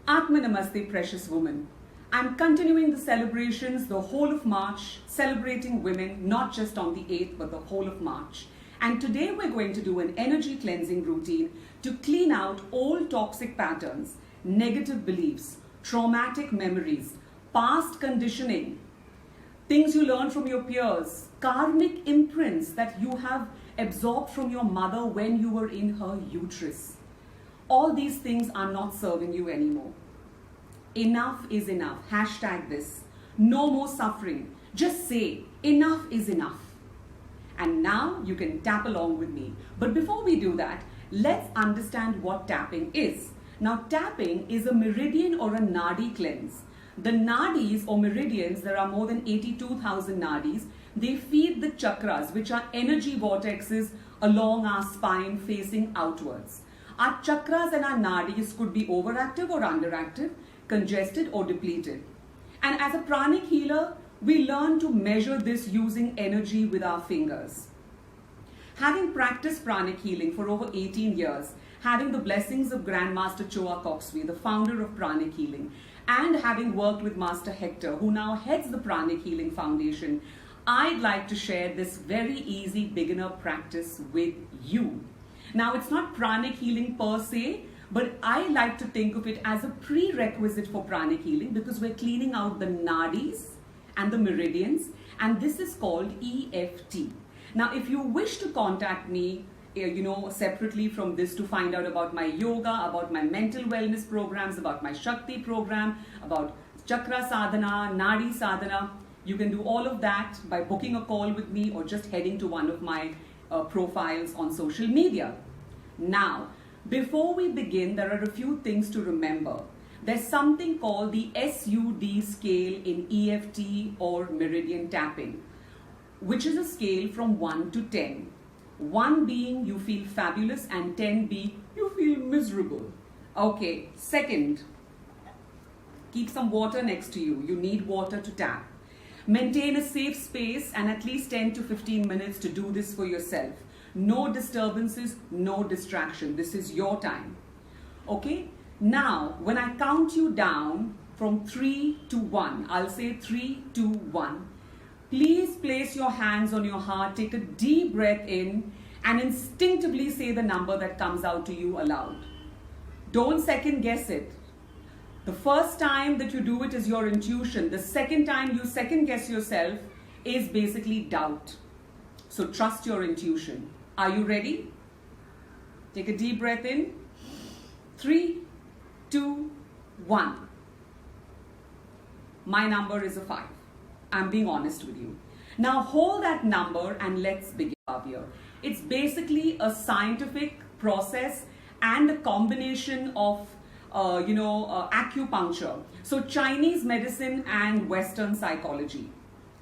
Atma Namaste, precious woman. I'm continuing the celebrations the whole of March, celebrating women, not just on the 8th, but the whole of March. And today we're going to do an energy cleansing routine to clean out all toxic patterns, negative beliefs, traumatic memories, past conditioning, things you learned from your peers, karmic imprints that you have absorbed from your mother when you were in her uterus. All these things are not serving you anymore. Enough is enough. Hashtag this. No more suffering. Just say, enough is enough. And now you can tap along with me. But before we do that, let's understand what tapping is. Now, tapping is a meridian or a nadi cleanse. The nadis or meridians, there are more than 82,000 nadis. They feed the chakras, which are energy vortexes along our spine facing outwards. Our chakras and our nadis could be overactive or underactive, congested or depleted. And as a pranic healer, we learn to measure this using energy with our fingers. Having practiced pranic healing for over 18 years, having the blessings of Grandmaster Choa Koksui, the founder of pranic healing, and having worked with Master Hector, who now heads the Pranic Healing Foundation, I'd like to share this very easy beginner practice with you. Now, it's not pranic healing per se, but I like to think of it as a prerequisite for pranic healing because we're cleaning out the nadis and the meridians, and this is called EFT. Now, if you wish to contact me, separately from this to find out about my yoga, about my mental wellness programs, about my Shakti program, about chakra sadhana, nadi sadhana, you can do all of that by booking a call with me or just heading to one of my profiles on social media. Now, before we begin, there are a few things to remember. There's something called the SUD scale in EFT or meridian tapping, which is a scale from 1 to 10. 1 being you feel fabulous and 10 being you feel miserable. Okay, second, keep some water next to you. You need water to tap. Maintain a safe space and at least 10 to 15 minutes to do this for yourself. No disturbances, no distraction. This is your time. Okay? Now, when I count you down from 3 to 1, I'll say 3, 2, 1. Please place your hands on your heart, take a deep breath in, and instinctively say the number that comes out to you aloud. Don't second guess it. The first time that you do it is your intuition. The second time you second guess yourself is basically doubt. So trust your intuition. Are you ready? Take a deep breath in. 3, 2, 1. My number is a 5. I'm being honest with you. Now hold that number and let's begin here. It's basically a scientific process and a combination of acupuncture. So Chinese medicine and Western psychology.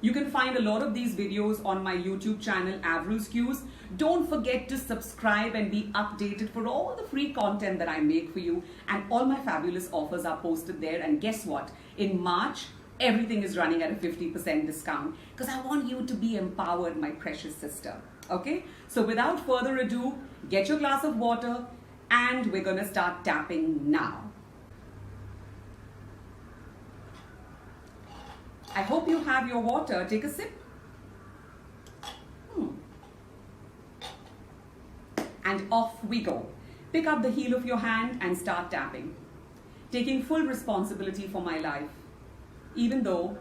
You can find a lot of these videos on my YouTube channel, Avril's Cues. Don't forget to subscribe and be updated for all the free content that I make for you. And all my fabulous offers are posted there. And guess what? In March, everything is running at a 50% discount because I want you to be empowered, my precious sister. Okay? So without further ado, get your glass of water and we're going to start tapping now. I hope you have your water. Take a sip. And off we go. Pick up the heel of your hand and start tapping. Taking full responsibility for my life. Even though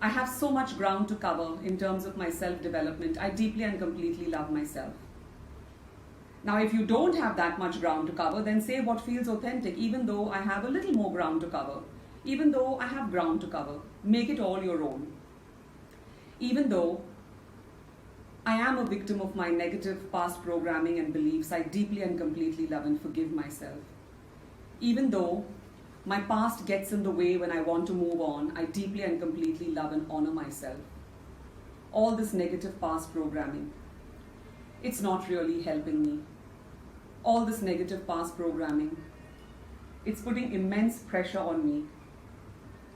I have so much ground to cover in terms of my self-development, I deeply and completely love myself. Now, if you don't have that much ground to cover, then say what feels authentic, even though I have a little more ground to cover. Even though I have ground to cover, make it all your own. Even though I am a victim of my negative past programming and beliefs, I deeply and completely love and forgive myself. Even though my past gets in the way when I want to move on, I deeply and completely love and honor myself. All this negative past programming, it's not really helping me. All this negative past programming, it's putting immense pressure on me.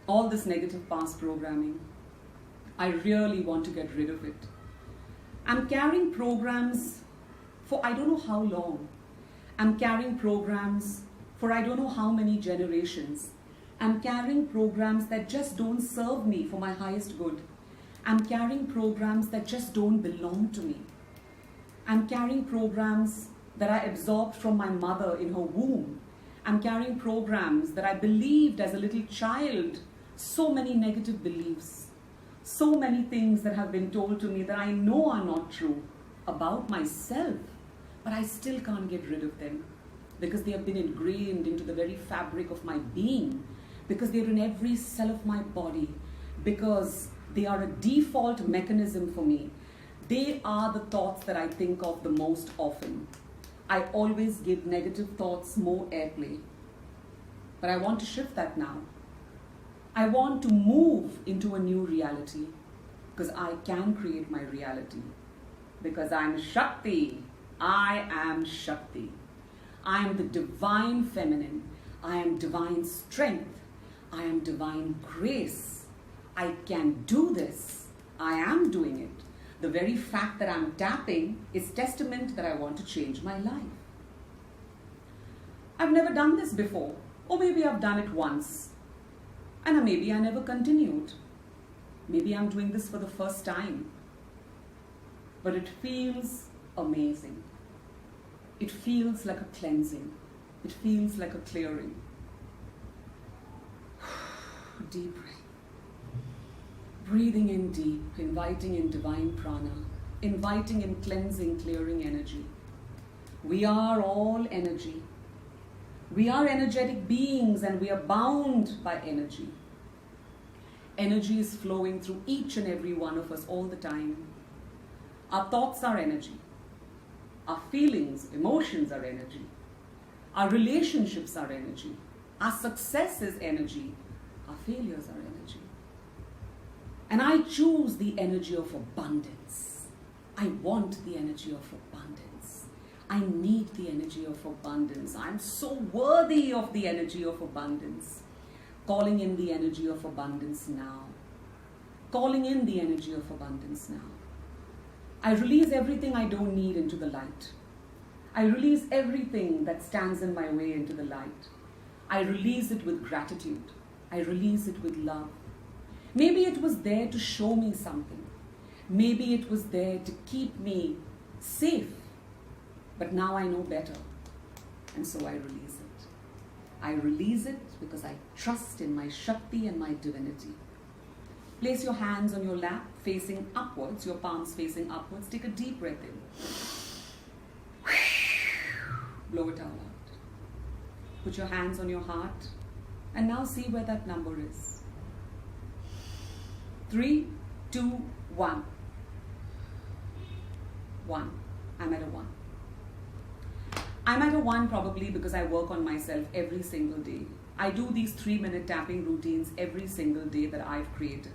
All this negative past programming, I really want to get rid of it. I'm carrying programs for I don't know how long. I'm carrying programs for I don't know how many generations. I'm carrying programs that just don't serve me for my highest good. I'm carrying programs that just don't belong to me. I'm carrying programs that I absorbed from my mother in her womb. I'm carrying programs that I believed as a little child, so many negative beliefs, so many things that have been told to me that I know are not true about myself, but I still can't get rid of them because they have been ingrained into the very fabric of my being, because they're in every cell of my body, because they are a default mechanism for me. They are the thoughts that I think of the most often. I always give negative thoughts more airplay. But I want to shift that now. I want to move into a new reality because I can create my reality. Because I'm Shakti. I am Shakti. I am the divine feminine. I am divine strength. I am divine grace. I can do this. I am doing it. The very fact that I'm tapping is testament that I want to change my life. I've never done this before, or maybe I've done it once, and maybe I never continued. Maybe I'm doing this for the first time, but it feels amazing. It feels like a cleansing. It feels like a clearing. Deep breath. Breathing in deep, inviting in divine prana, inviting in cleansing, clearing energy. We are all energy. We are energetic beings and we are bound by energy. Energy is flowing through each and every one of us all the time. Our thoughts are energy. Our feelings, emotions are energy. Our relationships are energy. Our success is energy. Our failures are energy. And I choose the energy of abundance. I want the energy of abundance. I need the energy of abundance. I'm so worthy of the energy of abundance. Calling in the energy of abundance now. Calling in the energy of abundance now. I release everything I don't need into the light. I release everything that stands in my way into the light. I release it with gratitude. I release it with love. Maybe it was there to show me something. Maybe it was there to keep me safe. But now I know better. And so I release it. I release it because I trust in my Shakti and my divinity. Place your hands on your lap facing upwards, your palms facing upwards. Take a deep breath in. Blow it all out. Put your hands on your heart and now see where that number is. 3, 2, 1. 1. I'm at a 1. I'm at a 1 probably because I work on myself every single day. I do these 3-minute tapping routines every single day that I've created.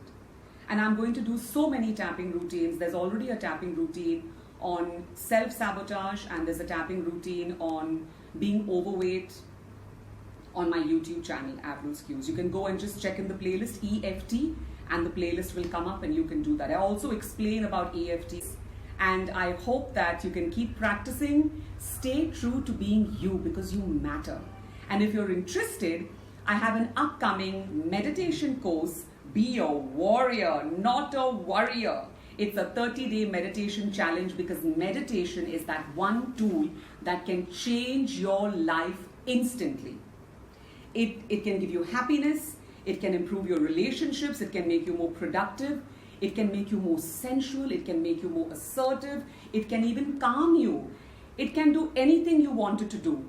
And I'm going to do so many tapping routines. There's already a tapping routine on self-sabotage and there's a tapping routine on being overweight on my YouTube channel, Avril's Cues. You can go and just check in the playlist EFT and the playlist will come up and you can do that. I also explain about EFTs and I hope that you can keep practicing. Stay true to being you because you matter. And if you're interested, I have an upcoming meditation course, Be a Warrior, Not a Warrior. It's a 30-day meditation challenge because meditation is that one tool that can change your life instantly. It can give you happiness, it can improve your relationships, it can make you more productive, it can make you more sensual, it can make you more assertive, it can even calm you. It can do anything you want it to do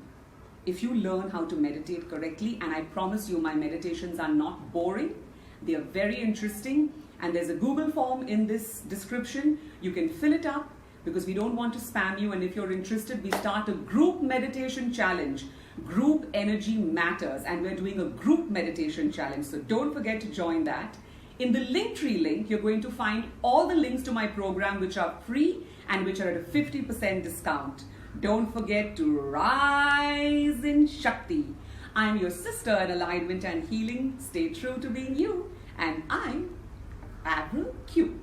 if you learn how to meditate correctly. And I promise you my meditations are not boring. They are very interesting and there's a Google form in this description. You can fill it up because we don't want to spam you, and if you're interested, we start a group meditation challenge. Group energy matters and we're doing a group meditation challenge, so don't forget to join that. In the Linktree link, you're going to find all the links to my program which are free and which are at a 50% discount. Don't forget to rise in Shakti. I'm your sister in alignment and healing. Stay true to being you, and I'm Avril Q.